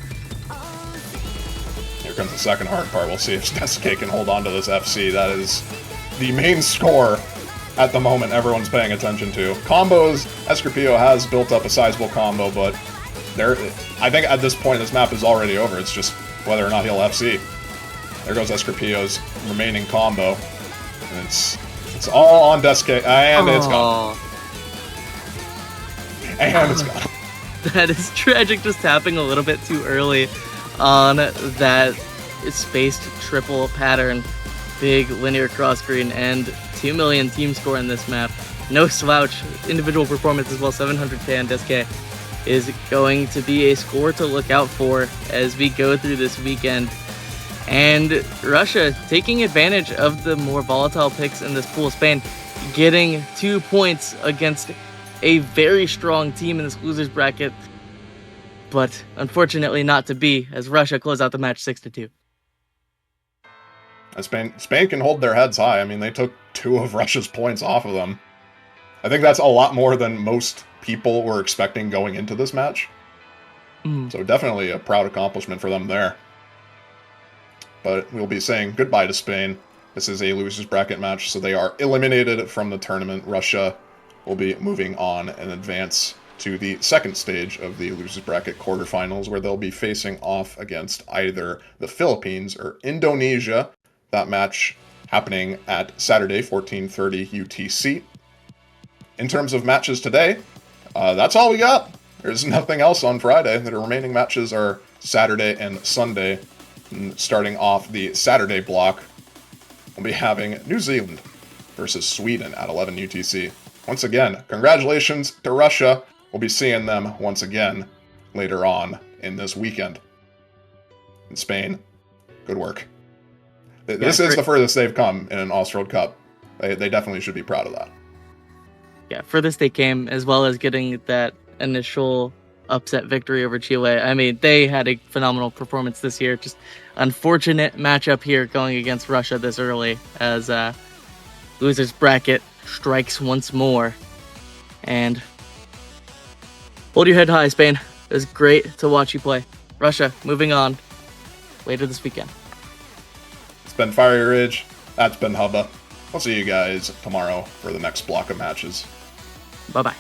Here comes the second hard part. We'll see if Desike can hold on to this FC. That is the main score at the moment everyone's paying attention to. Combos, Escarpio has built up a sizable combo, but I think at this point this map is already over. It's just whether or not he'll FC. There goes Escarpio's remaining combo. And it's all on Desike, and it's gone. And it's gone. That is tragic, just tapping a little bit too early on that spaced triple pattern. Big linear cross screen, and 2 million team score in this map. No slouch. Individual performance as well, 700k on Desike is going to be a score to look out for as we go through this weekend. And Russia taking advantage of the more volatile picks in this pool. Spain getting 2 points against a very strong team in this losers bracket, but unfortunately not to be, as Russia close out the match 6-2. Spain can hold their heads high. I mean, they took 2 of Russia's points off of them. I think that's a lot more than most people were expecting going into this match. So definitely a proud accomplishment for them there. But we'll be saying goodbye to Spain. This is a losers bracket match, so they are eliminated from the tournament. Russia will be moving on and advance to the second stage of the losers bracket quarterfinals, where they'll be facing off against either the Philippines or Indonesia. That match happening at Saturday, 14:30 UTC. In terms of matches today, that's all we got. There's nothing else on Friday. The remaining matches are Saturday and Sunday. And starting off the Saturday block, we'll be having New Zealand versus Sweden at 11 UTC. once again, congratulations to Russia. We'll be seeing them once again later on in this weekend. In Spain, good work. This is the furthest they've come in an All-World Cup. They definitely should be proud of that. Yeah, furthest they came, as well as getting that initial upset victory over Chile. I mean, they had a phenomenal performance this year. Just unfortunate matchup here going against Russia this early as losers bracket strikes once more. And hold your head high, Spain. It was great to watch you play. Russia, moving on later this weekend. It's been Fiery Ridge. That's been Hubba. We'll see you guys tomorrow for the next block of matches. Bye-bye.